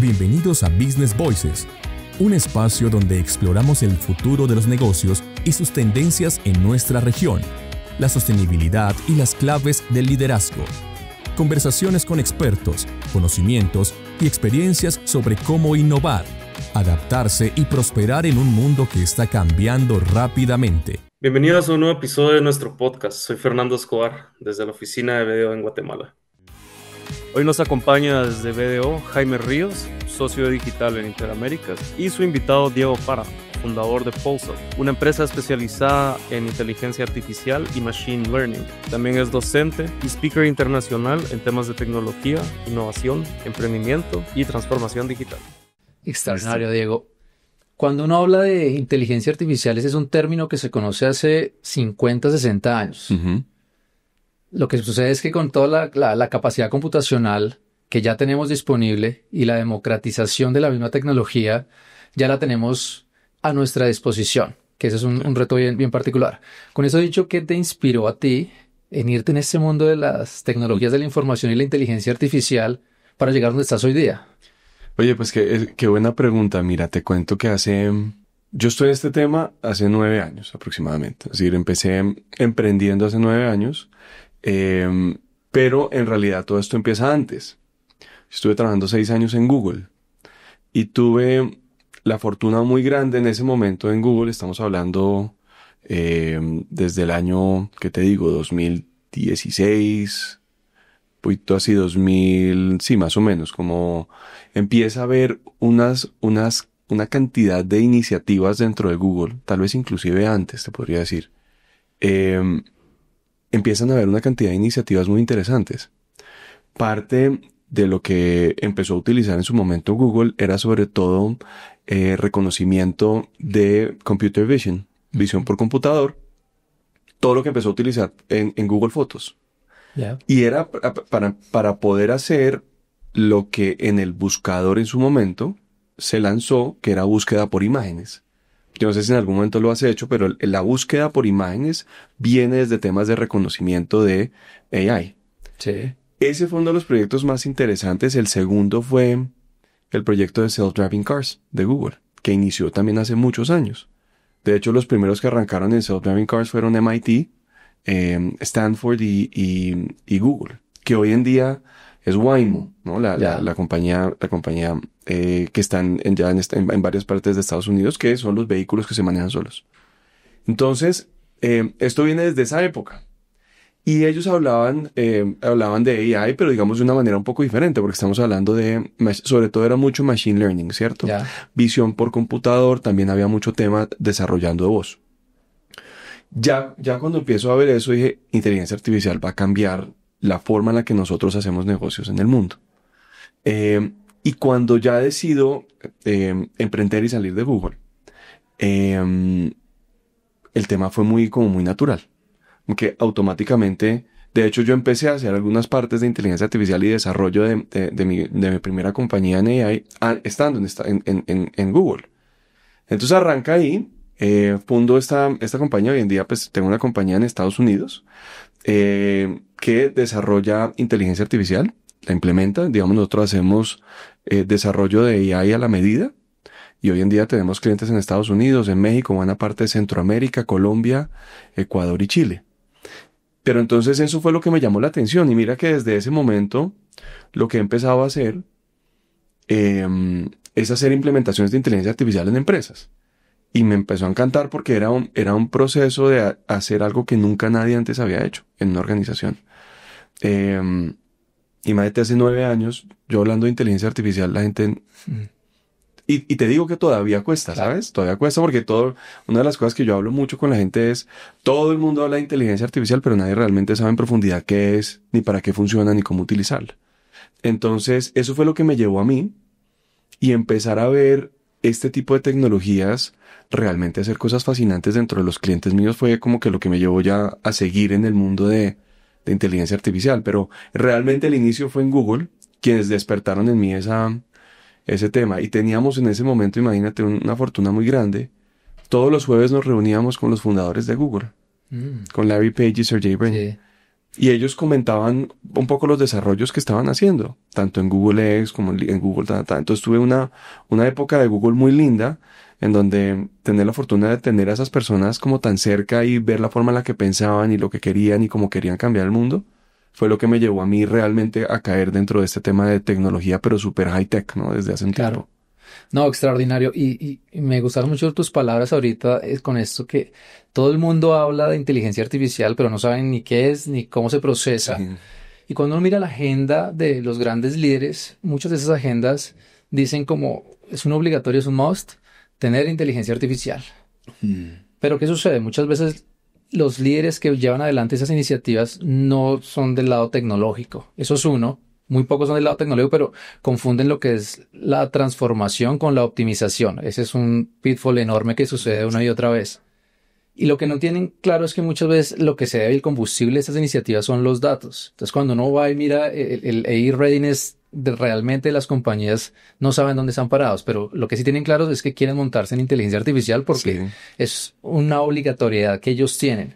Bienvenidos a Business Voices, un espacio donde exploramos el futuro de los negocios y sus tendencias en nuestra región, la sostenibilidad y las claves del liderazgo. Conversaciones con expertos, conocimientos y experiencias sobre cómo innovar, adaptarse y prosperar en un mundo que está cambiando rápidamente. Bienvenidos a un nuevo episodio de nuestro podcast. Soy Fernando Escobar, desde la oficina de BDO en Guatemala. Hoy nos acompaña desde BDO Jaime Ríos, socio digital en Interaméricas, y su invitado Diego Parra, fundador de Pulsar, una empresa especializada en inteligencia artificial y machine learning. También es docente y speaker internacional en temas de tecnología, innovación, emprendimiento y transformación digital. Extraordinario, Diego. Cuando uno habla de inteligencia artificial, ese es un término que se conoce hace 50, 60 años. Uh-huh. Lo que sucede es que con toda la capacidad computacional que ya tenemos disponible y la democratización de la misma tecnología, ya la tenemos a nuestra disposición, que ese es un reto bien particular. Con eso dicho, ¿qué te inspiró a ti en irte en este mundo de las tecnologías de la información y la inteligencia artificial para llegar donde estás hoy día? Oye, pues qué buena pregunta. Mira, te cuento que yo estoy en este tema hace 9 años aproximadamente. Es decir, empecé emprendiendo hace 9 años, pero en realidad todo esto empieza antes. Estuve trabajando 6 años en Google y tuve la fortuna muy grande en ese momento en Google. Estamos hablando desde el año, ¿qué te digo? 2016, poquito así 2000, sí, más o menos, como empieza a haber una cantidad de iniciativas dentro de Google, tal vez inclusive antes, te podría decir. Empiezan a haber una cantidad de iniciativas muy interesantes. Parte de lo que empezó a utilizar en su momento Google era sobre todo reconocimiento de computer vision, visión por computador, todo lo que empezó a utilizar en Google Fotos. Yeah. Y era para poder hacer lo que en el buscador en su momento se lanzó, que era búsqueda por imágenes. Yo no sé si en algún momento lo has hecho, pero la búsqueda por imágenes viene desde temas de reconocimiento de AI. Sí. Ese fue uno de los proyectos más interesantes. El segundo fue el proyecto de Self-Driving Cars de Google, que inició también hace muchos años. De hecho, los primeros que arrancaron en Self-Driving Cars fueron MIT, Stanford y Google, que hoy en día es Waymo, ¿no? La compañía que están en varias partes de Estados Unidos, que son los vehículos que se manejan solos. Entonces, esto viene desde esa época. Y ellos hablaban de AI, pero digamos de una manera un poco diferente, porque estamos hablando sobre todo era mucho machine learning, ¿cierto? Yeah. Visión por computador, también había mucho tema desarrollando de voz. Ya cuando empiezo a ver eso, dije, inteligencia artificial va a cambiar la forma en la que nosotros hacemos negocios en el mundo. Y cuando ya decido emprender y salir de Google, el tema fue muy natural. Que automáticamente, de hecho yo empecé a hacer algunas partes de inteligencia artificial y desarrollo de mi primera compañía en AI, estando en Google. Entonces arranca ahí, fundo esta compañía. Hoy en día pues tengo una compañía en Estados Unidos que desarrolla inteligencia artificial, la implementa. Digamos, nosotros hacemos desarrollo de AI a la medida. Y hoy en día tenemos clientes en Estados Unidos, en México, buena parte de Centroamérica, Colombia, Ecuador y Chile. Pero entonces eso fue lo que me llamó la atención. Y mira que desde ese momento lo que he empezado a hacer es hacer implementaciones de inteligencia artificial en empresas. Y me empezó a encantar porque era un proceso de hacer algo que nunca nadie antes había hecho en una organización. Imagínate, hace 9 años, yo hablando de inteligencia artificial, la gente... Y te digo que todavía cuesta, ¿sabes? Todavía cuesta porque una de las cosas que yo hablo mucho con la gente es, todo el mundo habla de inteligencia artificial, pero nadie realmente sabe en profundidad qué es, ni para qué funciona, ni cómo utilizarla. Entonces, eso fue lo que me llevó a mí y empezar a ver este tipo de tecnologías, realmente hacer cosas fascinantes dentro de los clientes míos fue como que lo que me llevó ya a seguir en el mundo de inteligencia artificial. Pero realmente el inicio fue en Google, quienes despertaron en mí ese tema. Y teníamos en ese momento, imagínate, una fortuna muy grande. Todos los jueves nos reuníamos con los fundadores de Google, con Larry Page y Sergey Brin. Sí. Y ellos comentaban un poco los desarrollos que estaban haciendo, tanto en Google X como en Google Data. Entonces tuve una época de Google muy linda, en donde tener la fortuna de tener a esas personas como tan cerca y ver la forma en la que pensaban y lo que querían y cómo querían cambiar el mundo, fue lo que me llevó a mí realmente a caer dentro de este tema de tecnología, pero súper high-tech, ¿no? Desde hace un tiempo. No, extraordinario. Y me gustaron mucho tus palabras ahorita con esto que todo el mundo habla de inteligencia artificial, pero no saben ni qué es ni cómo se procesa. Sí. Y cuando uno mira la agenda de los grandes líderes, muchas de esas agendas dicen como es un obligatorio, es un must, tener inteligencia artificial. Pero ¿qué sucede? Muchas veces los líderes que llevan adelante esas iniciativas no son del lado tecnológico. Eso es uno. Muy pocos son del lado tecnológico, pero confunden lo que es la transformación con la optimización. Ese es un pitfall enorme que sucede una y otra vez. Y lo que no tienen claro es que muchas veces lo que se debe el combustible de estas iniciativas son los datos. Entonces, cuando uno va y mira el AI readiness de realmente las compañías no saben dónde están parados, pero lo que sí tienen claro es que quieren montarse en inteligencia artificial porque es una obligatoriedad que ellos tienen.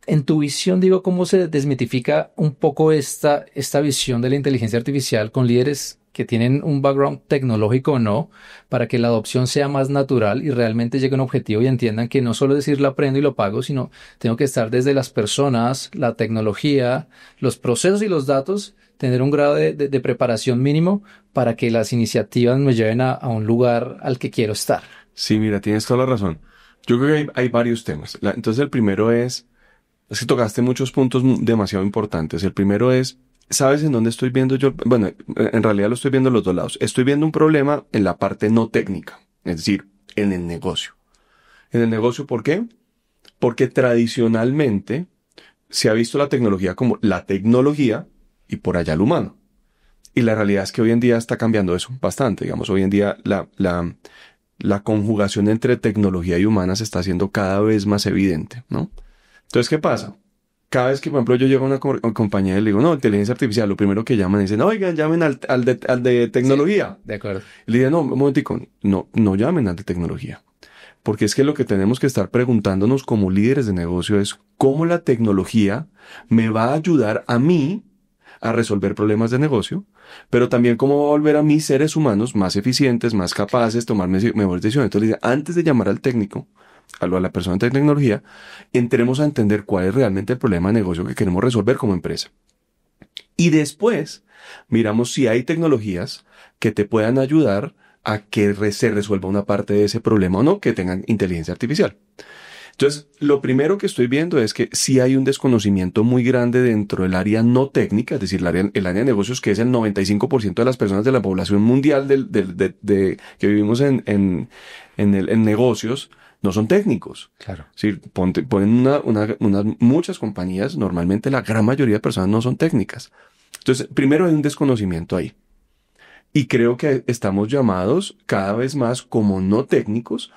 En tu visión, digo, ¿cómo se desmitifica un poco esta visión de la inteligencia artificial con líderes que tienen un background tecnológico o no, para que la adopción sea más natural y realmente llegue a un objetivo y entiendan que no solo decir lo aprendo y lo pago, sino tengo que estar desde las personas, la tecnología, los procesos y los datos, tener un grado de preparación mínimo para que las iniciativas me lleven a un lugar al que quiero estar? Sí, mira, tienes toda la razón. Yo creo que hay varios temas. Entonces, el primero es que tocaste muchos puntos demasiado importantes. El primero es, ¿sabes en dónde estoy viendo yo? Bueno, en realidad lo estoy viendo en los dos lados. Estoy viendo un problema en la parte no técnica, es decir, en el negocio. En el negocio, ¿por qué? Porque tradicionalmente se ha visto la tecnología como la tecnología y por allá el humano. Y la realidad es que hoy en día está cambiando eso bastante. Digamos, hoy en día la conjugación entre tecnología y humana se está haciendo cada vez más evidente, ¿no? Entonces, ¿qué pasa? Cada vez que, por ejemplo, yo llego a una compañía y le digo, no, inteligencia artificial, lo primero que llaman es, oigan, llamen al de tecnología. Sí, de acuerdo. Y le digo, no, un momentico, no llamen al de tecnología. Porque es que lo que tenemos que estar preguntándonos como líderes de negocio es cómo la tecnología me va a ayudar a mí a resolver problemas de negocio, pero también cómo va a volver a mis seres humanos más eficientes, más capaces, tomar mejores decisiones. Entonces, antes de llamar al técnico, a la persona de tecnología, entremos a entender cuál es realmente el problema de negocio que queremos resolver como empresa. Y después, miramos si hay tecnologías que te puedan ayudar a que se resuelva una parte de ese problema o no, que tengan inteligencia artificial. Entonces, lo primero que estoy viendo es que sí hay un desconocimiento muy grande dentro del área no técnica, es decir, el área de negocios, que es el 95% de las personas de la población mundial que vivimos en negocios, no son técnicos. Claro. Sí, ponen muchas compañías, normalmente la gran mayoría de personas no son técnicas. Entonces, primero hay un desconocimiento ahí. Y creo que estamos llamados cada vez más como no técnicos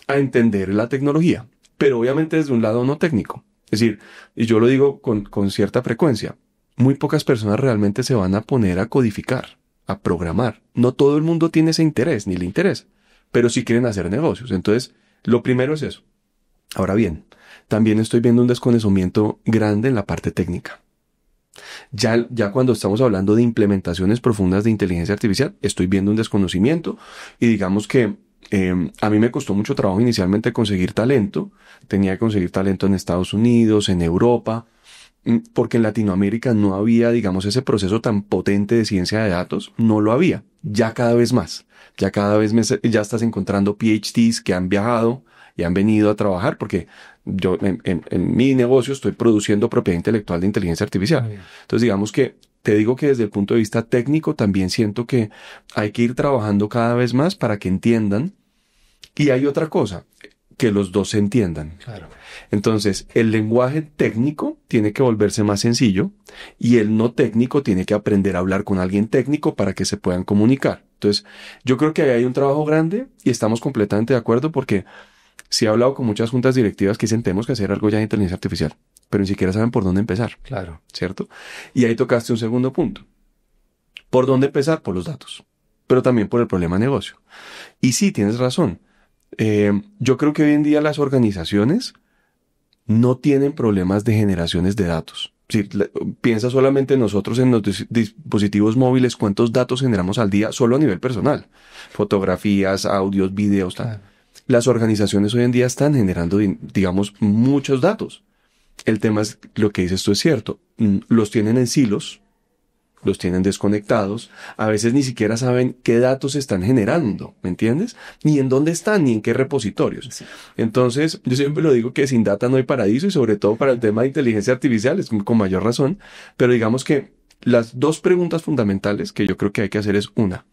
a entender la tecnología, pero obviamente desde un lado no técnico. Es decir, y yo lo digo con cierta frecuencia, muy pocas personas realmente se van a poner a codificar, a programar. No todo el mundo tiene ese interés, ni le interesa, pero sí quieren hacer negocios. Entonces, lo primero es eso. Ahora bien, también estoy viendo un desconocimiento grande en la parte técnica. Ya cuando estamos hablando de implementaciones profundas de inteligencia artificial, estoy viendo un desconocimiento y digamos que a mí me costó mucho trabajo inicialmente conseguir talento. Tenía que conseguir talento en Estados Unidos, en Europa, porque en Latinoamérica no había, digamos, ese proceso tan potente de ciencia de datos. No lo había. Ya cada vez más. Ya cada vez ya estás encontrando PhDs que han viajado y han venido a trabajar, porque yo en mi negocio estoy produciendo propiedad intelectual de inteligencia artificial. Entonces, digamos que te digo que desde el punto de vista técnico también siento que hay que ir trabajando cada vez más para que entiendan. Y hay otra cosa, que los dos se entiendan. Claro. Entonces, el lenguaje técnico tiene que volverse más sencillo y el no técnico tiene que aprender a hablar con alguien técnico para que se puedan comunicar. Entonces, yo creo que ahí hay un trabajo grande y estamos completamente de acuerdo, porque sí he hablado con muchas juntas directivas que dicen tenemos que hacer algo ya de inteligencia artificial, pero ni siquiera saben por dónde empezar. Claro. ¿Cierto? Y ahí tocaste un segundo punto. ¿Por dónde empezar? Por los datos, pero también por el problema de negocio. Y sí, tienes razón. Yo creo que hoy en día las organizaciones no tienen problemas de generaciones de datos. Si piensa solamente nosotros en los dispositivos móviles, cuántos datos generamos al día solo a nivel personal. Fotografías, audios, videos, tal. Las organizaciones hoy en día están generando, digamos, muchos datos. El tema es, lo que dices tú es cierto, los tienen en silos, los tienen desconectados, a veces ni siquiera saben qué datos están generando, ¿me entiendes? Ni en dónde están, ni en qué repositorios. Sí. Entonces, yo siempre lo digo que sin data no hay paraíso, y sobre todo para el tema de inteligencia artificial es con mayor razón, pero digamos que las dos preguntas fundamentales que yo creo que hay que hacer es una,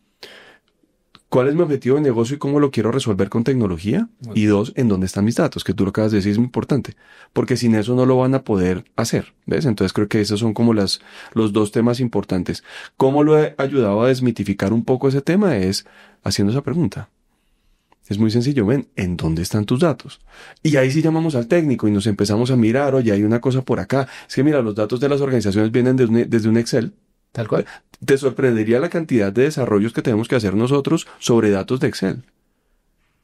¿cuál es mi objetivo de negocio y cómo lo quiero resolver con tecnología? Bueno. Y dos, ¿en dónde están mis datos? Que tú lo acabas de decir es muy importante, porque sin eso no lo van a poder hacer, ¿ves? Entonces creo que esos son como los dos temas importantes. ¿Cómo lo he ayudado a desmitificar un poco ese tema? Es haciendo esa pregunta. Es muy sencillo, ven, ¿en dónde están tus datos? Y ahí sí llamamos al técnico y nos empezamos a mirar, oye, hay una cosa por acá. Es que mira, los datos de las organizaciones vienen desde un Excel. Tal cual. Te sorprendería la cantidad de desarrollos que tenemos que hacer nosotros sobre datos de Excel.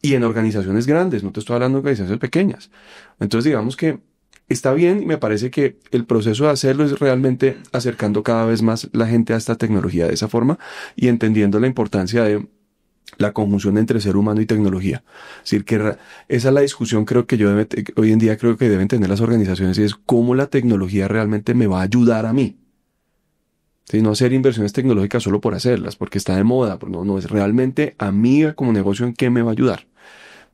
Y en organizaciones grandes, no te estoy hablando de organizaciones pequeñas. Entonces digamos que está bien y me parece que el proceso de hacerlo es realmente acercando cada vez más la gente a esta tecnología de esa forma y entendiendo la importancia de la conjunción entre ser humano y tecnología. Es decir, que esa es la discusión creo que hoy en día creo que deben tener las organizaciones y es cómo la tecnología realmente me va a ayudar a mí. ¿Sí? No hacer inversiones tecnológicas solo por hacerlas, porque está de moda, pero no es realmente a mí como negocio en qué me va a ayudar,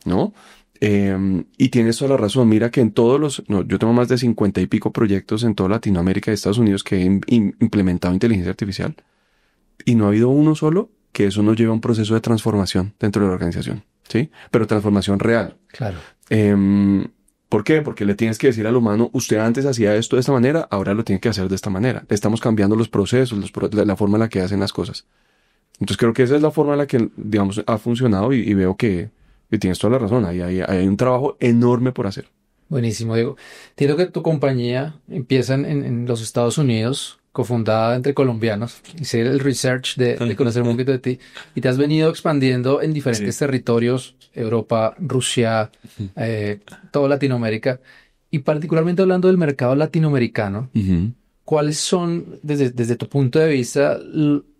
¿no? Y tienes toda la razón, mira que en yo tengo más de 50 y pico proyectos en toda Latinoamérica y Estados Unidos que he implementado inteligencia artificial y no ha habido uno solo que eso nos lleve a un proceso de transformación dentro de la organización, ¿sí? Pero transformación real. Claro. ¿Por qué? Porque le tienes que decir al humano, usted antes hacía esto de esta manera, ahora lo tiene que hacer de esta manera. Estamos cambiando los procesos, la forma en la que hacen las cosas. Entonces creo que esa es la forma en la que, digamos, ha funcionado y veo que tienes toda la razón. Hay un trabajo enorme por hacer. Buenísimo, Diego. Entiendo que tu compañía empieza en los Estados Unidos, cofundada entre colombianos. Hice el research de conocer un poquito de ti y te has venido expandiendo en diferentes territorios, Europa, Rusia, toda Latinoamérica. Y particularmente hablando del mercado latinoamericano, ¿cuáles son, desde tu punto de vista,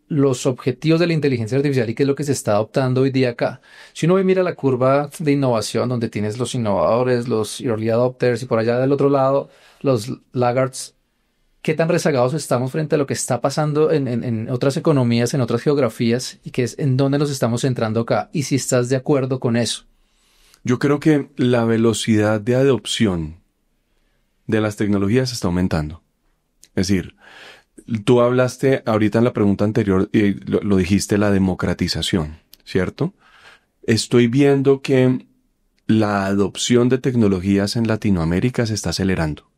los objetivos de la inteligencia artificial y qué es lo que se está adoptando hoy día acá? Si uno mira la curva de innovación, donde tienes los innovadores, los early adopters y por allá del otro lado, los laggards, ¿qué tan rezagados estamos frente a lo que está pasando en otras economías, en otras geografías y qué es en dónde nos estamos centrando acá? Y si estás de acuerdo con eso. Yo creo que la velocidad de adopción de las tecnologías está aumentando. Es decir, tú hablaste ahorita en la pregunta anterior y lo dijiste, la democratización, ¿cierto? Estoy viendo que la adopción de tecnologías en Latinoamérica se está acelerando.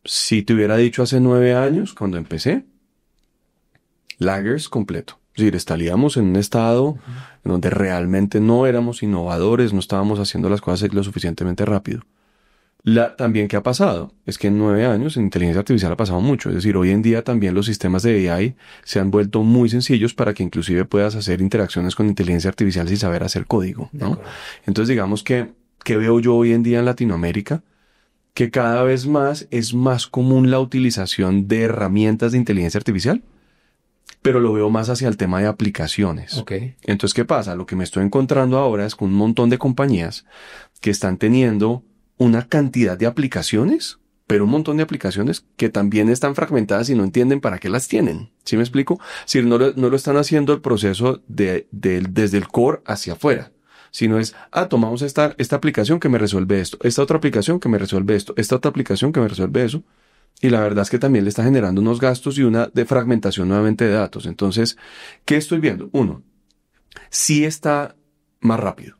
Si te hubiera dicho hace 9 años, cuando empecé, laggards completo. Es decir, estaríamos en un estado en donde realmente no éramos innovadores, no estábamos haciendo las cosas lo suficientemente rápido. También, ¿qué ha pasado? Es que en 9 años en inteligencia artificial ha pasado mucho. Es decir, hoy en día también los sistemas de AI se han vuelto muy sencillos para que inclusive puedas hacer interacciones con inteligencia artificial sin saber hacer código, ¿no? Entonces, digamos que veo yo hoy en día en Latinoamérica que cada vez más es más común la utilización de herramientas de inteligencia artificial, pero lo veo más hacia el tema de aplicaciones. Okay. Entonces, ¿qué pasa? Lo que me estoy encontrando ahora es con un montón de compañías que están teniendo una cantidad de aplicaciones, pero un montón de aplicaciones que también están fragmentadas y no entienden para qué las tienen. ¿Sí me explico? Si no lo están haciendo el proceso desde el core hacia afuera, sino es, tomamos esta aplicación que me resuelve esto, esta otra aplicación que me resuelve esto, esta otra aplicación que me resuelve eso. Y la verdad es que también le está generando unos gastos y una de fragmentación nuevamente de datos. Entonces, ¿qué estoy viendo? Uno, sí está más rápido.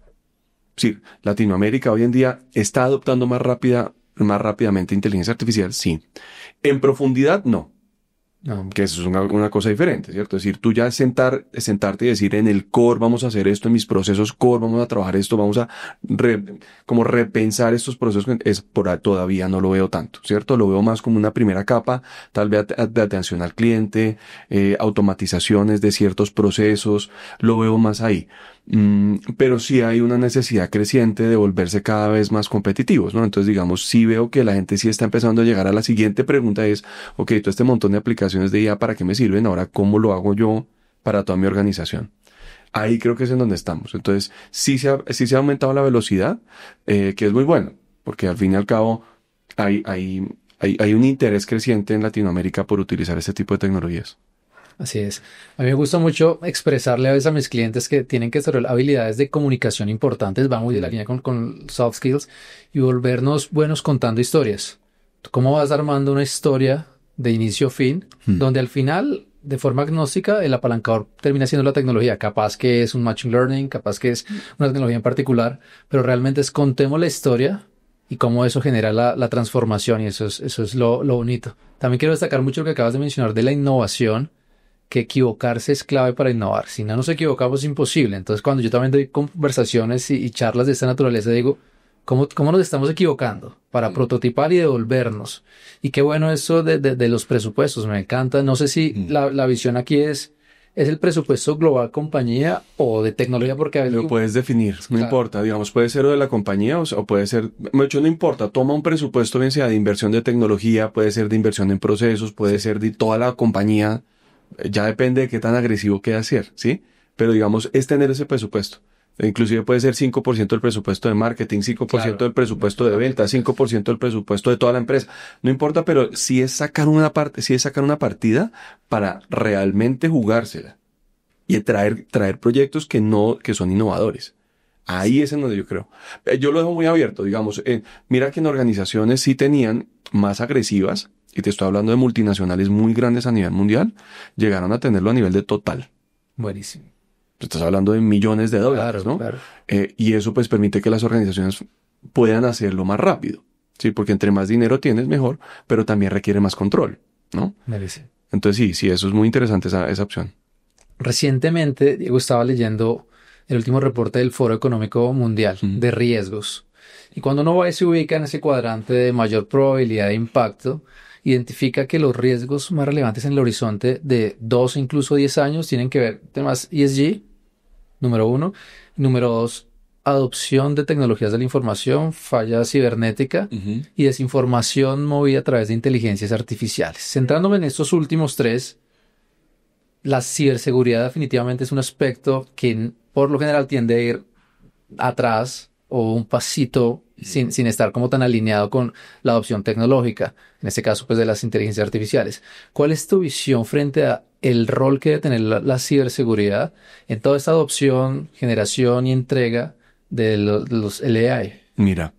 Sí, Latinoamérica hoy en día está adoptando más rápidamente inteligencia artificial, sí. En profundidad, no. No. Que eso es una cosa diferente, ¿cierto? Es decir, tú ya sentarte y decir en el core vamos a hacer esto, en mis procesos core vamos a trabajar esto, vamos a como repensar estos procesos, todavía no lo veo tanto, ¿cierto? Lo veo más como una primera capa, tal vez de atención al cliente, automatizaciones de ciertos procesos, lo veo más ahí. Pero sí hay una necesidad creciente de volverse cada vez más competitivos, ¿no? Entonces, digamos, sí veo que la gente sí está empezando a llegar a la siguiente pregunta es, ok, todo este montón de aplicaciones de IA, ¿para qué me sirven? Ahora, ¿cómo lo hago yo para toda mi organización? Ahí creo que es en donde estamos. Entonces, sí se ha aumentado la velocidad, que es muy bueno, porque al fin y al cabo hay un interés creciente en Latinoamérica por utilizar este tipo de tecnologías. Así es. A mí me gusta mucho expresarle a veces a mis clientes que tienen que desarrollar habilidades de comunicación importantes, va muy de la línea con soft skills, y volvernos buenos contando historias. ¿Cómo vas armando una historia de inicio a fin, donde al final, de forma agnóstica, el apalancador termina siendo la tecnología? Capaz que es un machine learning, capaz que es una tecnología en particular, pero realmente es contemos la historia y cómo eso genera la transformación, y eso es lo bonito. También quiero destacar mucho lo que acabas de mencionar de la innovación, que equivocarse es clave para innovar. Si no nos equivocamos es imposible. Entonces, cuando yo también doy conversaciones y charlas de esta naturaleza, digo, ¿cómo nos estamos equivocando? Para prototipar y devolvernos. Y qué bueno eso de los presupuestos. Me encanta. No sé si la visión aquí es el presupuesto global compañía o de tecnología, porque a veces... Lo puedes definir, no Claro. importa, digamos, puede ser o de la compañía o puede ser, de hecho no importa, toma un presupuesto, bien sea de inversión de tecnología, puede ser de inversión en procesos, puede ser de toda la compañía, ya depende de qué tan agresivo queda ser, ¿sí? Pero digamos, es tener ese presupuesto. Inclusive puede ser 5% del presupuesto de marketing, 5% Claro. del presupuesto de ventas, 5% del presupuesto de toda la empresa. No importa, pero sí es sacar una partida para realmente jugársela y traer proyectos que son innovadores. Ahí es en donde yo creo. Yo lo dejo muy abierto, digamos. Mira que en organizaciones sí tenían más agresivas, y te estoy hablando de multinacionales muy grandes a nivel mundial, llegaron a tenerlo a nivel de total. Buenísimo. Estás hablando de millones de dólares, Claro, ¿no? claro. Y eso pues permite que las organizaciones puedan hacerlo más rápido, ¿sí? Porque entre más dinero tienes, mejor, pero también requiere más control, ¿no? Merece. Entonces sí, eso es muy interesante esa opción. Recientemente, Diego, estaba leyendo el último reporte del Foro Económico Mundial Ujú. de riesgos. Y cuando uno va y se ubica en ese cuadrante de mayor probabilidad de impacto, identifica que los riesgos más relevantes en el horizonte de 2 e incluso 10 años tienen que ver temas ESG, número 1. Número 2, adopción de tecnologías de la información, falla cibernética y desinformación movida a través de inteligencias artificiales. Centrándome en estos últimos 3, la ciberseguridad definitivamente es un aspecto que por lo general tiende a ir atrás o un pasito sin estar como tan alineado con la adopción tecnológica, en este caso pues de las inteligencias artificiales. ¿Cuál es tu visión frente a el rol que debe tener la ciberseguridad en toda esta adopción, generación y entrega de los AI? Mira,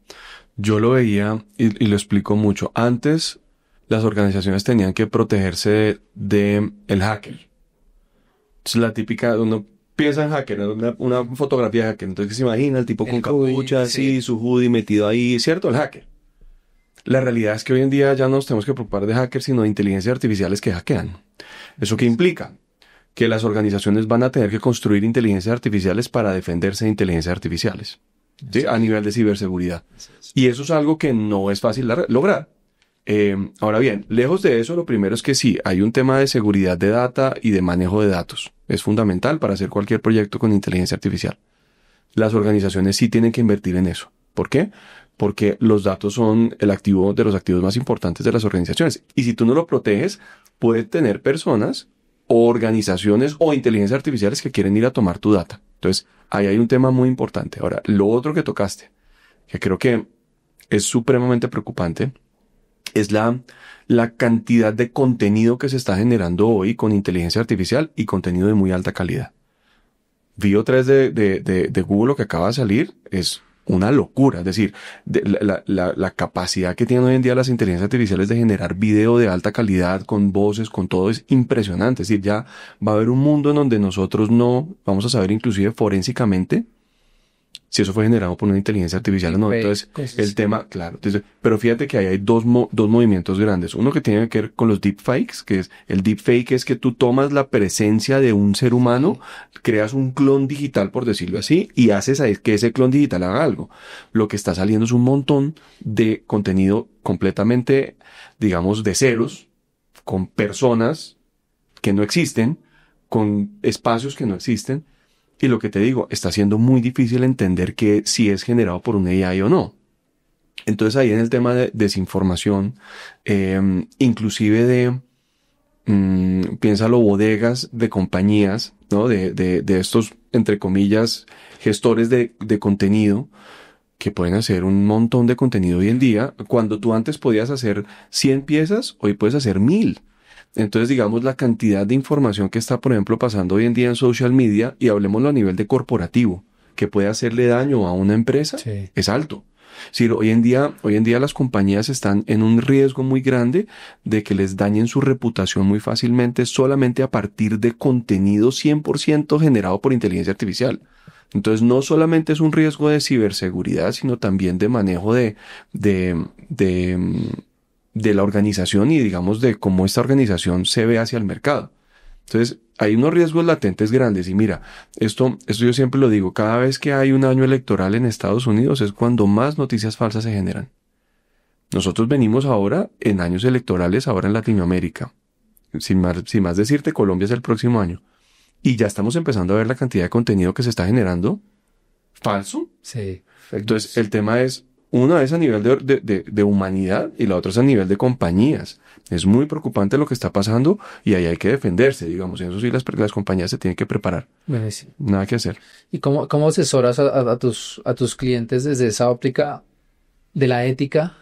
yo lo veía y lo explico mucho. Antes, las organizaciones tenían que protegerse de el hacker. Es la típica, uno piensa en hacker, una fotografía de hacker. Entonces se imagina el tipo El con capucha, hoodie, así, sí. su hoodie metido ahí, ¿cierto? El hacker. La realidad es que hoy en día ya no nos tenemos que preocupar de hackers, sino de inteligencias artificiales que hackean. ¿Eso qué implica? Que las organizaciones van a tener que construir inteligencias artificiales para defenderse de inteligencias artificiales, ¿sí? A nivel de ciberseguridad. Y eso es algo que no es fácil lograr. Ahora bien, lejos de eso, lo primero es que sí, hay un tema de seguridad de data y de manejo de datos. Es fundamental para hacer cualquier proyecto con inteligencia artificial. Las organizaciones sí tienen que invertir en eso. ¿Por qué? Porque los datos son el activo de los activos más importantes de las organizaciones. Y si tú no lo proteges, puede tener personas o organizaciones o inteligencias artificiales que quieren ir a tomar tu data. Entonces, ahí hay un tema muy importante. Ahora, lo otro que tocaste, que creo que es supremamente preocupante, es la cantidad de contenido que se está generando hoy con inteligencia artificial y contenido de muy alta calidad. Vio 3 de Google, lo que acaba de salir, es una locura. Es decir, la capacidad que tienen hoy en día las inteligencias artificiales de generar video de alta calidad, con voces, con todo, es impresionante. Es decir, ya va a haber un mundo en donde nosotros no vamos a saber inclusive forensicamente si eso fue generado por una inteligencia artificial o no. Entonces, el tema, claro. Entonces, pero fíjate que ahí hay dos movimientos grandes. Uno que tiene que ver con los deepfakes, que es el deepfake es que tú tomas la presencia de un ser humano, creas un clon digital, por decirlo así, y haces que ese clon digital haga algo. Lo que está saliendo es un montón de contenido completamente, digamos, de ceros, con personas que no existen, con espacios que no existen. Y lo que te digo, está siendo muy difícil entender que si es generado por un AI o no. Entonces ahí en el tema de desinformación, inclusive piénsalo, bodegas de compañías, ¿no? De estos, entre comillas, gestores de contenido, que pueden hacer un montón de contenido hoy en día. Cuando tú antes podías hacer 100 piezas, hoy puedes hacer 1000. Entonces, digamos, la cantidad de información que está, por ejemplo, pasando hoy en día en social media, y hablemoslo a nivel de corporativo, que puede hacerle daño a una empresa, sí, es alto. Es decir, hoy en día las compañías están en un riesgo muy grande de que les dañen su reputación muy fácilmente solamente a partir de contenido 100% generado por inteligencia artificial. Entonces, no solamente es un riesgo de ciberseguridad, sino también de manejo de la organización y, digamos, de cómo esta organización se ve hacia el mercado. Entonces, hay unos riesgos latentes grandes. Y mira, esto yo siempre lo digo, cada vez que hay un año electoral en Estados Unidos es cuando más noticias falsas se generan. Nosotros venimos ahora en años electorales, ahora en Latinoamérica. Sin más decirte, Colombia es el próximo año. Y ya estamos empezando a ver la cantidad de contenido que se está generando falso. Sí. Entonces, el tema es, una es a nivel de humanidad y la otra es a nivel de compañías. Es muy preocupante lo que está pasando y ahí hay que defenderse, digamos. En eso sí, las compañías se tienen que preparar. Buenísimo. Nada que hacer. ¿Y cómo asesoras a tus clientes desde esa óptica de la ética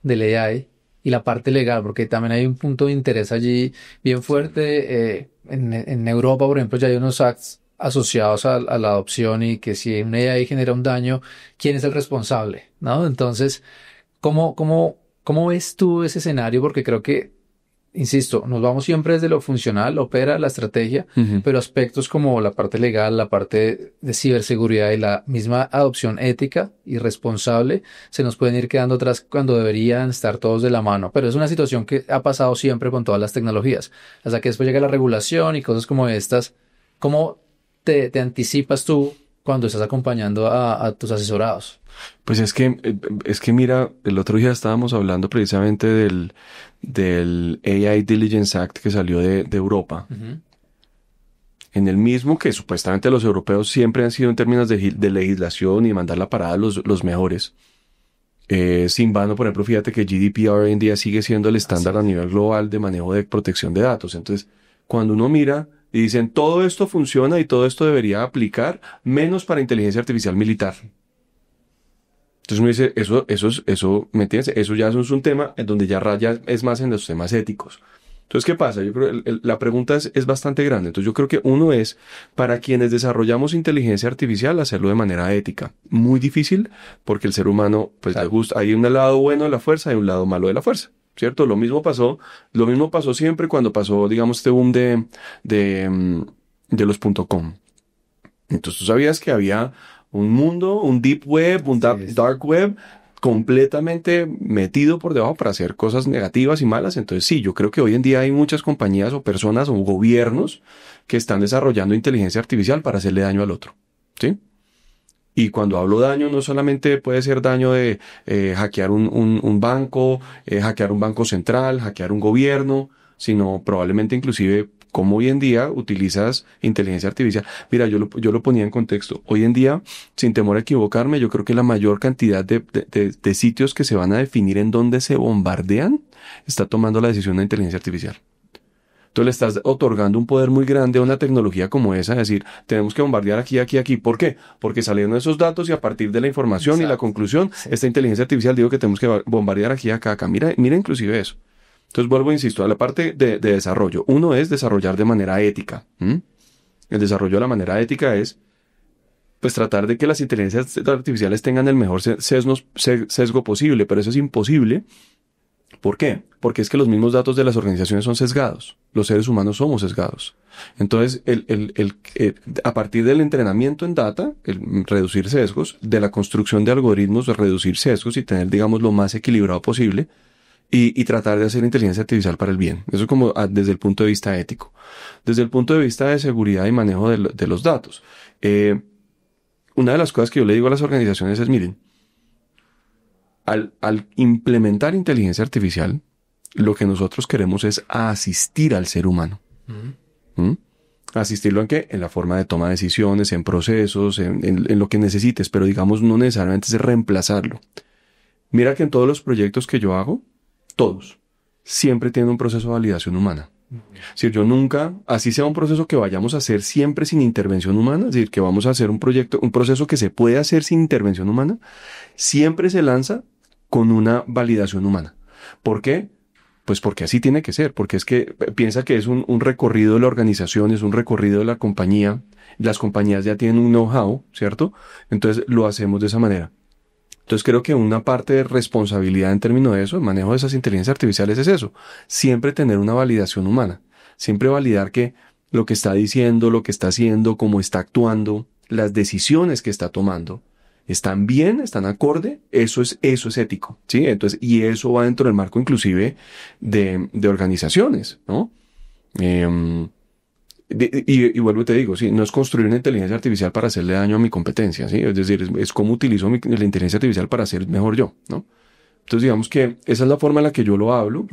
del AI y la parte legal? Porque también hay un punto de interés allí bien fuerte. En Europa, por ejemplo, ya hay unos acts asociados a la adopción, y que si un AI genera un daño, ¿quién es el responsable? ¿No? Entonces, ¿cómo ves tú ese escenario? Porque creo que, insisto, nos vamos siempre desde lo funcional, lo opera, la estrategia, pero aspectos como la parte legal, la parte de ciberseguridad y la misma adopción ética y responsable se nos pueden ir quedando atrás cuando deberían estar todos de la mano. Pero es una situación que ha pasado siempre con todas las tecnologías. Hasta que después llega la regulación y cosas como estas. ¿Cómo te anticipas tú cuando estás acompañando a tus asesorados? Pues es que mira, el otro día estábamos hablando precisamente del AI Diligence Act que salió de Europa. Uh-huh. En el mismo que supuestamente los europeos siempre han sido, en términos de legislación y mandar la parada, los mejores. Sin vano, por ejemplo, fíjate que GDPR hoy en día sigue siendo el estándar a nivel global de manejo de protección de datos. Entonces, cuando uno mira y dicen, todo esto funciona y todo esto debería aplicar, menos para inteligencia artificial militar. Entonces uno dice, eso, ¿me entiendes? Eso ya es un tema en donde ya raya es más en los temas éticos. Entonces, ¿qué pasa? Yo creo que la pregunta es bastante grande. Entonces, yo creo que uno es, para quienes desarrollamos inteligencia artificial, hacerlo de manera ética. Muy difícil, porque el ser humano, pues, le gusta. Hay un lado bueno de la fuerza y un lado malo de la fuerza. ¿Cierto? Lo mismo pasó siempre cuando pasó, digamos, este boom de los .com. Entonces, tú sabías que había un mundo, un deep web, un dark web, completamente metido por debajo para hacer cosas negativas y malas. Entonces, sí, yo creo que hoy en día hay muchas compañías o personas o gobiernos que están desarrollando inteligencia artificial para hacerle daño al otro. ¿Sí? Y cuando hablo daño, no solamente puede ser daño de hackear un banco, hackear un banco central, hackear un gobierno, sino probablemente inclusive como hoy en día utilizas inteligencia artificial. Mira, yo lo ponía en contexto. Hoy en día, sin temor a equivocarme, yo creo que la mayor cantidad de sitios que se van a definir en dónde se bombardean está tomando la decisión de inteligencia artificial. Entonces le estás otorgando un poder muy grande a una tecnología como esa, es decir, tenemos que bombardear aquí, aquí, aquí. ¿Por qué? Porque salieron esos datos y a partir de la información y la conclusión, esta inteligencia artificial digo que tenemos que bombardear aquí, acá, acá. Mira inclusive eso. Entonces vuelvo, insisto, a la parte de desarrollo. Uno es desarrollar de manera ética. El desarrollo de la manera ética es, pues, tratar de que las inteligencias artificiales tengan el mejor sesgo posible, pero eso es imposible ¿Por qué? Porque es que los mismos datos de las organizaciones son sesgados. Los seres humanos somos sesgados. Entonces, a partir del entrenamiento en data, el reducir sesgos, de la construcción de algoritmos, reducir sesgos y tener, digamos, lo más equilibrado posible y tratar de hacer inteligencia artificial para el bien. Eso es como desde el punto de vista ético. Desde el punto de vista de seguridad y manejo de los datos. Una de las cosas que yo le digo a las organizaciones es, miren, al implementar inteligencia artificial, lo que nosotros queremos es asistir al ser humano. ¿Asistirlo en qué? En la forma de toma de decisiones, en procesos, en lo que necesites, pero digamos no necesariamente es reemplazarlo. Mira que en todos los proyectos que yo hago, todos, siempre tienen un proceso de validación humana. Es decir, yo nunca, así sea un proceso que vayamos a hacer siempre sin intervención humana, es decir, que vamos a hacer un proceso que se puede hacer sin intervención humana, siempre se lanza con una validación humana. ¿Por qué? Pues porque así tiene que ser, porque es que piensa que es un recorrido de la organización, es un recorrido de la compañía, las compañías ya tienen un know-how, ¿cierto? Entonces lo hacemos de esa manera. Entonces creo que una parte de responsabilidad en términos de eso, el manejo de esas inteligencias artificiales es eso, siempre tener una validación humana, siempre validar que lo que está diciendo, lo que está haciendo, cómo está actuando, las decisiones que está tomando, ¿están bien? ¿Están acorde? Eso es ético, ¿sí? Entonces, y eso va dentro del marco inclusive de organizaciones, ¿no? Y vuelvo y te digo, sí, no es construir una inteligencia artificial para hacerle daño a mi competencia, ¿sí? Es decir, es cómo utilizo la inteligencia artificial para ser mejor yo, ¿no? Entonces, digamos que esa es la forma en la que yo lo hablo.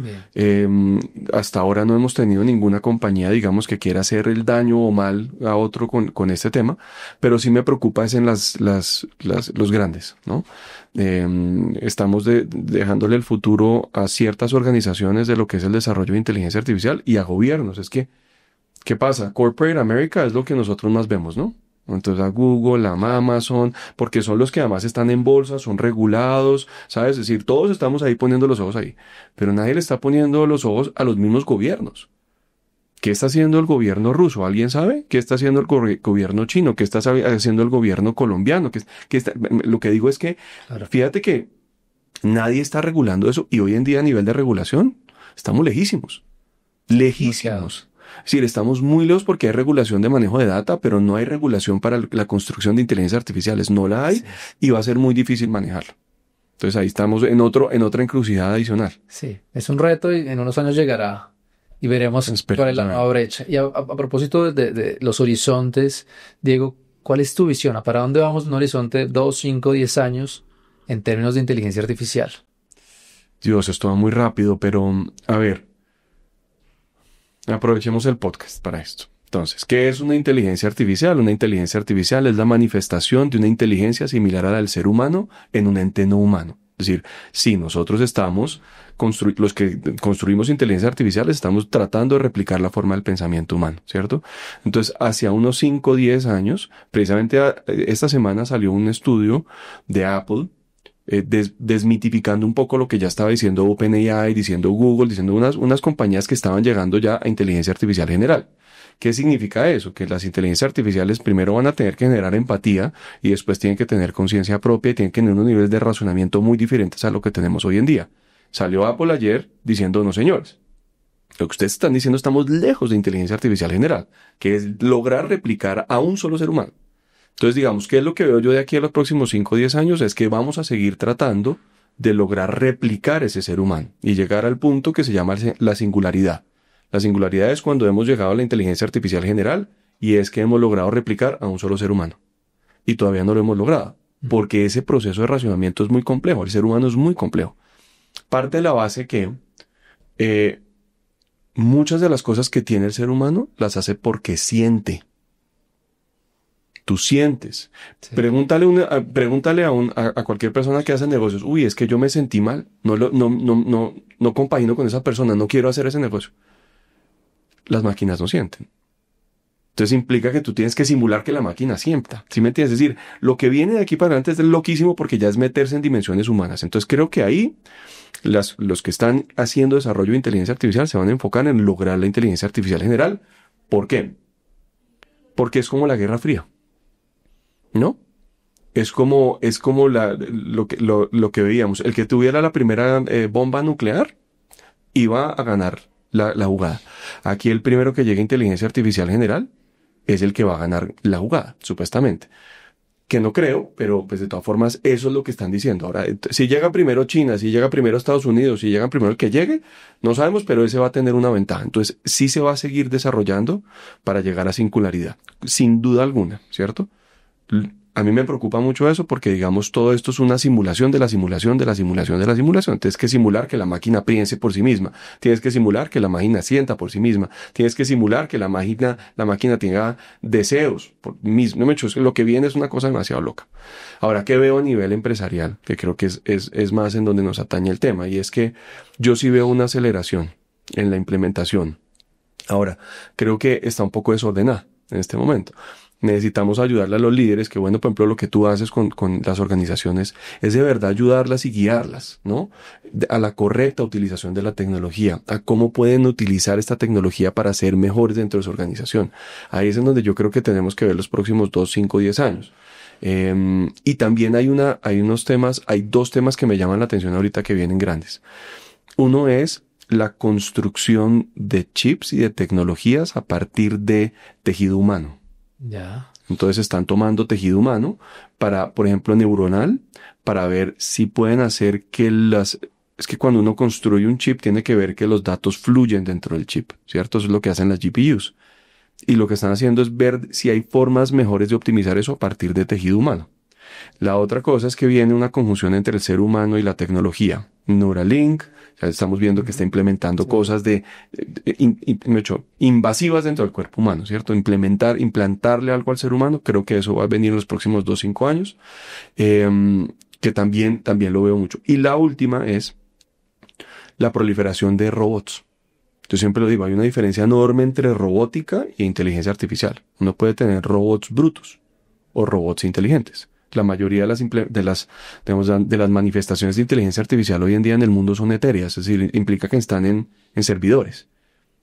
Hasta ahora no hemos tenido ninguna compañía, digamos, que quiera hacer el daño o mal a otro con este tema, pero sí me preocupa es en los grandes, ¿no? Estamos dejándole el futuro a ciertas organizaciones de lo que es el desarrollo de inteligencia artificial y a gobiernos. Es que, ¿qué pasa? Corporate America es lo que nosotros más vemos, ¿no? Entonces a Google, a Amazon, porque son los que además están en bolsa, son regulados, ¿sabes? Es decir, todos estamos ahí poniendo los ojos ahí, pero nadie le está poniendo los ojos a los mismos gobiernos. ¿Qué está haciendo el gobierno ruso? ¿Alguien sabe? ¿Qué está haciendo el gobierno chino? ¿Qué está haciendo el gobierno colombiano? Lo que digo es que, fíjate que nadie está regulando eso y hoy en día a nivel de regulación estamos lejísimos. Lejísimos. Es decir, estamos muy lejos porque hay regulación de manejo de data, pero no hay regulación para la construcción de inteligencias artificiales. No la hay, sí, y va a ser muy difícil manejarlo. Entonces ahí estamos en otra encrucijada adicional. Sí, es un reto y en unos años llegará y veremos cuál es la nueva brecha. Y a propósito de los horizontes, Diego, ¿cuál es tu visión? ¿Para dónde vamos en un horizonte 2, 5, 10 años en términos de inteligencia artificial? Dios, esto va muy rápido, pero a ver. Aprovechemos el podcast para esto. Entonces, ¿qué es una inteligencia artificial? Una inteligencia artificial es la manifestación de una inteligencia similar a la del ser humano en un ente no humano. Es decir, si nosotros estamos, los que construimos inteligencia artificial, estamos tratando de replicar la forma del pensamiento humano, ¿cierto? Entonces, hacia unos 5 o 10 años, precisamente esta semana salió un estudio de Apple, desmitificando un poco lo que ya estaba diciendo OpenAI, diciendo Google, diciendo unas compañías que estaban llegando ya a inteligencia artificial general. ¿Qué significa eso? Que las inteligencias artificiales primero van a tener que generar empatía y después tienen que tener conciencia propia y tienen que tener unos niveles de razonamiento muy diferentes a lo que tenemos hoy en día. Salió Apple ayer diciendo, no señores, lo que ustedes están diciendo estamos lejos de inteligencia artificial general, que es lograr replicar a un solo ser humano. Entonces, digamos, ¿qué es lo que veo yo de aquí a los próximos 5 o 10 años? Es que vamos a seguir tratando de lograr replicar ese ser humano y llegar al punto que se llama la singularidad. La singularidad es cuando hemos llegado a la inteligencia artificial general y es que hemos logrado replicar a un solo ser humano. Y todavía no lo hemos logrado, porque ese proceso de racionamiento es muy complejo, el ser humano es muy complejo. Parte de la base que muchas de las cosas que tiene el ser humano las hace porque siente. Tú sientes. Sí. Pregúntale a cualquier persona que hace negocios. Uy, es que yo me sentí mal. No compagino con esa persona. No quiero hacer ese negocio. Las máquinas no sienten. Entonces implica que tú tienes que simular que la máquina sienta. ¿Sí me entiendes? Es decir, lo que viene de aquí para adelante es loquísimo porque ya es meterse en dimensiones humanas. Entonces creo que ahí los que están haciendo desarrollo de inteligencia artificial se van a enfocar en lograr la inteligencia artificial general. ¿Por qué? Porque es como la Guerra Fría. ¿No? Es como lo que veíamos. El que tuviera la primera bomba nuclear iba a ganar la jugada. Aquí el primero que llegue a inteligencia artificial general es el que va a ganar la jugada, supuestamente. Que no creo, pero pues de todas formas eso es lo que están diciendo. Ahora, si llega primero China, si llega primero Estados Unidos, si llega primero el que llegue, no sabemos, pero ese va a tener una ventaja. Entonces sí se va a seguir desarrollando para llegar a singularidad, sin duda alguna, ¿cierto? A mí me preocupa mucho eso porque, digamos, todo esto es una simulación de la simulación de la simulación de la simulación. Tienes que simular que la máquina piense por sí misma. Tienes que simular que la máquina sienta por sí misma. Tienes que simular que la máquina tenga deseos por mismo. No, lo que viene es una cosa demasiado loca. Ahora, ¿qué veo a nivel empresarial? Que creo que es más en donde nos atañe el tema. Y es que yo sí veo una aceleración en la implementación. Ahora, creo que está un poco desordenada en este momento. Necesitamos ayudarle a los líderes, que bueno, por ejemplo, lo que tú haces con las organizaciones es de verdad ayudarlas y guiarlas, ¿no? A la correcta utilización de la tecnología, a cómo pueden utilizar esta tecnología para ser mejores dentro de su organización. Ahí es en donde yo creo que tenemos que ver los próximos 2, 5, 10 años. Y también hay dos temas que me llaman la atención ahorita que vienen grandes. Uno es la construcción de chips y de tecnologías a partir de tejido humano. Ya. Entonces están tomando tejido humano para, por ejemplo, neuronal, para ver si pueden hacer que es que cuando uno construye un chip tiene que ver que los datos fluyen dentro del chip, ¿cierto? Eso es lo que hacen las GPUs. Y lo que están haciendo es ver si hay formas mejores de optimizar eso a partir de tejido humano. La otra cosa es que viene una conjunción entre el ser humano y la tecnología. Neuralink, ya estamos viendo que está implementando cosas invasivas dentro del cuerpo humano, ¿cierto? Implantarle algo al ser humano, creo que eso va a venir en los próximos 2, 5 años, que también lo veo mucho. Y la última es la proliferación de robots. Yo siempre lo digo, hay una diferencia enorme entre robótica e inteligencia artificial. Uno puede tener robots brutos o robots inteligentes. La mayoría de las manifestaciones de inteligencia artificial hoy en día en el mundo son etéreas, es decir, implica que están en servidores.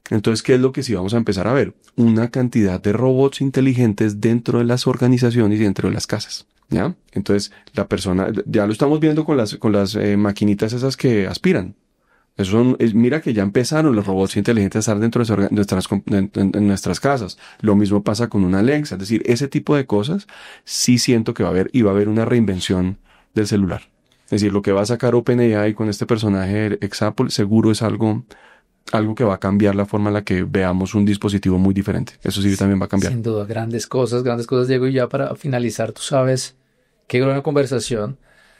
Entonces, ¿qué es lo que sí vamos a empezar a ver? Una cantidad de robots inteligentes dentro de las organizaciones y dentro de las casas, ¿ya? Entonces, la persona, ya lo estamos viendo con las maquinitas esas que aspiran. Mira que ya empezaron los robots inteligentes a estar dentro de nuestras casas. Lo mismo pasa con una Alexa. Es decir, ese tipo de cosas sí siento que va a haber una reinvención del celular. Es decir, lo que va a sacar OpenAI con este personaje ex Apple seguro es algo que va a cambiar la forma en la que veamos un dispositivo muy diferente. Eso sí también va a cambiar. Sin duda, grandes cosas, Diego. Y ya para finalizar, tú sabes, qué gran conversación.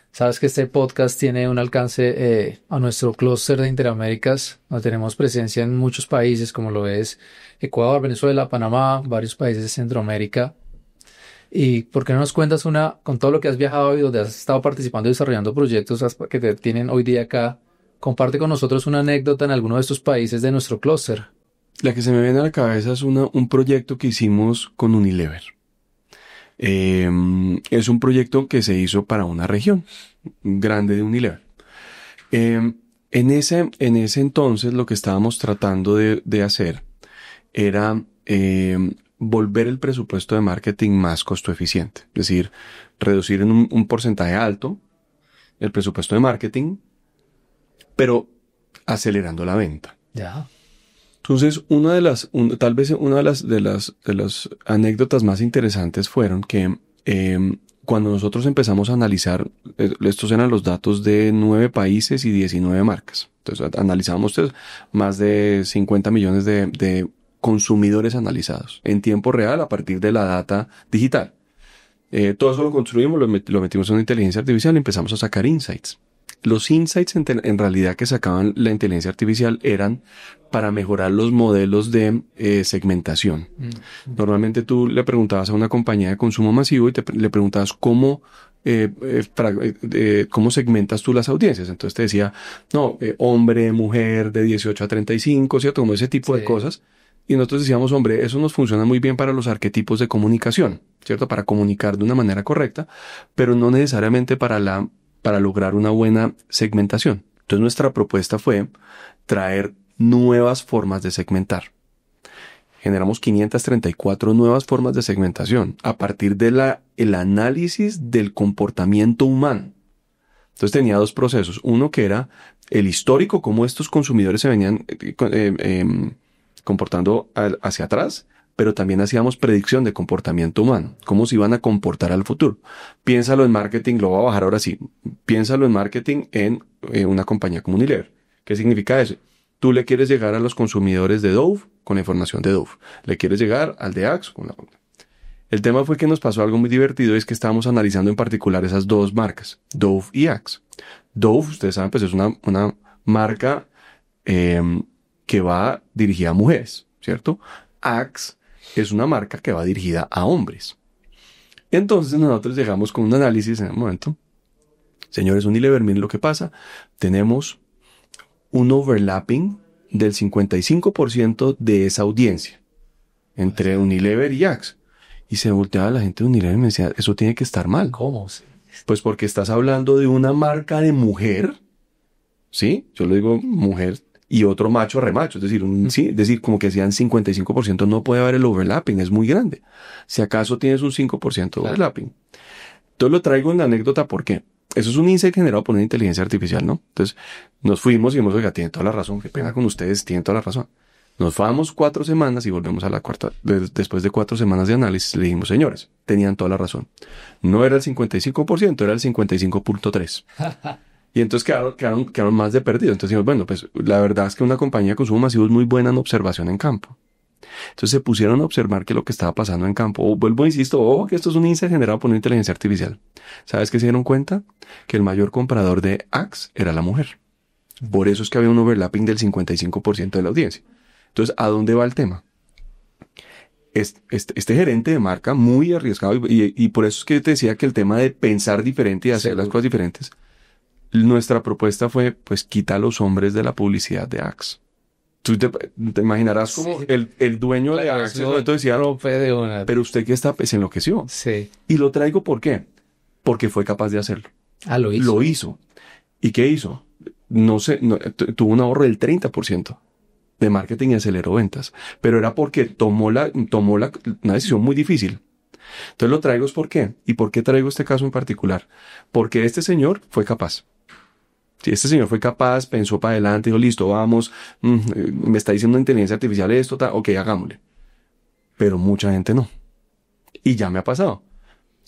Sabes que este podcast tiene un alcance a nuestro clúster de Interaméricas, donde tenemos presencia en muchos países, como lo es Ecuador, Venezuela, Panamá, varios países de Centroamérica. ¿Y por qué no nos cuentas con todo lo que has viajado y donde has estado participando y desarrollando proyectos que te tienen hoy día acá? Comparte con nosotros una anécdota en alguno de estos países de nuestro clúster. La que se me viene a la cabeza es un proyecto que hicimos con Unilever. Es un proyecto que se hizo para una región grande de Unilever. En ese entonces lo que estábamos tratando de hacer era volver el presupuesto de marketing más costo eficiente. Es decir, reducir en un porcentaje alto el presupuesto de marketing, pero acelerando la venta. Ya. Entonces, tal vez una de las anécdotas más interesantes fueron que cuando nosotros empezamos a analizar, estos eran los datos de 9 países y 19 marcas. Entonces, analizamos más de 50 millones de consumidores analizados en tiempo real a partir de la data digital. Todo eso lo construimos, lo metimos en una inteligencia artificial y empezamos a sacar insights. Los insights en realidad que sacaban la inteligencia artificial eran para mejorar los modelos de segmentación. Normalmente tú le preguntabas a una compañía de consumo masivo y le preguntabas cómo segmentas tú las audiencias. Entonces te decía, hombre, mujer, de 18 a 35, ¿cierto? Como ese tipo de cosas. Y nosotros decíamos, hombre, eso nos funciona muy bien para los arquetipos de comunicación, ¿cierto? Para comunicar de una manera correcta, pero no necesariamente para lograr una buena segmentación. Entonces nuestra propuesta fue traer nuevas formas de segmentar. Generamos 534 nuevas formas de segmentación a partir de el análisis del comportamiento humano. Entonces tenía 2 procesos. Uno que era el histórico, cómo estos consumidores se venían comportando hacia atrás, pero también hacíamos predicción de comportamiento humano, cómo se iban a comportar al futuro. Piénsalo en marketing, lo voy a bajar ahora sí. Piénsalo en marketing en una compañía como Unilever. ¿Qué significa eso? Tú le quieres llegar a los consumidores de Dove con la información de Dove. Le quieres llegar al de Axe con la... El tema fue que nos pasó algo muy divertido, es que estábamos analizando en particular esas dos marcas, Dove y Axe. Dove, ustedes saben, pues es una marca que va dirigida a mujeres, ¿cierto? Axe es una marca que va dirigida a hombres. Entonces nosotros llegamos con un análisis en el momento. Señores Unilever, miren lo que pasa. Tenemos un overlapping del 55% de esa audiencia entre Unilever y Axe. Y se volteaba la gente de Unilever y me decía, eso tiene que estar mal. ¿Cómo? Pues porque estás hablando de una marca de mujer, ¿sí? Yo le digo mujer y otro macho remacho, es decir, sí, es decir, como que sean 55%, no puede haber el overlapping, es muy grande. Si acaso tienes un 5% de overlapping. Entonces lo traigo en la anécdota porque eso es un insight generado por una inteligencia artificial, ¿no? Entonces nos fuimos y dijimos, oiga, tiene toda la razón, qué pena con ustedes, tienen toda la razón. Nos fuimos 4 semanas y volvemos a la cuarta. Después de 4 semanas de análisis, le dijimos, señores, tenían toda la razón. No era el 55%, era el 55.3%. Y entonces quedaron más de perdido. Entonces dijimos, bueno, pues la verdad es que una compañía de consumo masivo es muy buena en observación en campo. Entonces se pusieron a observar qué es lo que estaba pasando en campo. Vuelvo, insisto, ojo que esto es un insight generado por una inteligencia artificial. ¿Sabes qué se dieron cuenta? Que el mayor comprador de Axe era la mujer. Por eso es que había un overlapping del 55% de la audiencia. Entonces, ¿a dónde va el tema? Este gerente de marca, muy arriesgado, y por eso es que yo te decía que el tema de pensar diferente y hacer las cosas diferentes, nuestra propuesta fue, pues, quita a los hombres de la publicidad de Axe. Tú te imaginarás como el dueño de Axe, ¿no? Entonces decía, no, pero usted que está, se enloqueció. Sí. Y lo traigo, ¿por qué? Porque fue capaz de hacerlo. Ah, lo hizo. Lo hizo. ¿Y qué hizo? Tuvo un ahorro del 30%. De marketing y aceleró ventas, pero era porque tomó una decisión muy difícil. Entonces lo traigo es ¿por qué? ¿Y por qué traigo este caso en particular? Porque este señor fue capaz. Si este señor fue capaz, pensó para adelante, dijo, listo, vamos, me está diciendo inteligencia artificial esto, ok, hagámosle. Pero mucha gente no. Y ya me ha pasado.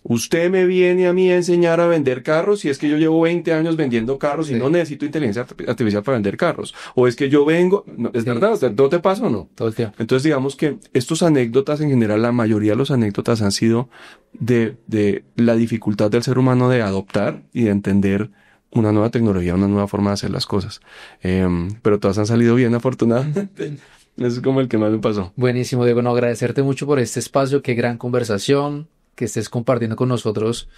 Usted me viene a mí a enseñar a vender carros y es que yo llevo 20 años vendiendo carros y no necesito inteligencia artificial para vender carros. O es que yo vengo... No, ¿es verdad? ¿Todo te pasa o no? Todo el tiempo. Entonces digamos que estos anécdotas en general, la mayoría de los anécdotas han sido de la dificultad del ser humano de adoptar y de entender una nueva tecnología, una nueva forma de hacer las cosas. Pero todas han salido bien, afortunadamente. Eso es como el que más me pasó. Buenísimo, Diego. No, agradecerte mucho por este espacio. Qué gran conversación. Que estés compartiendo con nosotros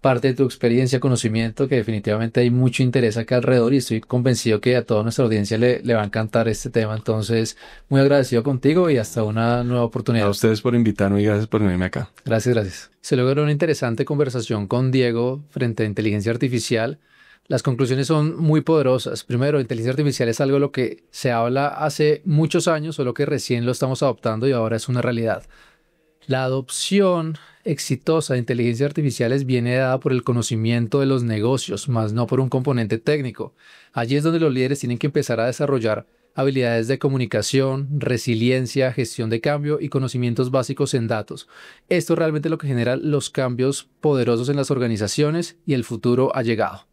parte de tu experiencia, conocimiento, que definitivamente hay mucho interés acá alrededor y estoy convencido que a toda nuestra audiencia le va a encantar este tema. Entonces, muy agradecido contigo y hasta una nueva oportunidad. A ustedes por invitarme y gracias por venirme acá. Gracias. Se logró una interesante conversación con Diego frente a inteligencia artificial. Las conclusiones son muy poderosas. Primero, inteligencia artificial es algo de lo que se habla hace muchos años, solo que recién lo estamos adoptando y ahora es una realidad. La adopción exitosa de inteligencia artificiales viene dada por el conocimiento de los negocios, más no por un componente técnico. Allí es donde los líderes tienen que empezar a desarrollar habilidades de comunicación, resiliencia, gestión de cambio y conocimientos básicos en datos. Esto es realmente lo que genera los cambios poderosos en las organizaciones y el futuro ha llegado.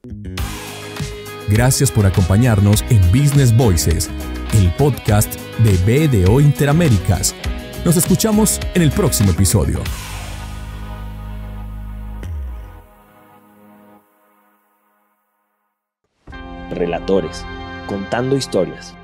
Gracias por acompañarnos en Business Voices, el podcast de BDO Interaméricas. Nos escuchamos en el próximo episodio. Relatores, contando historias.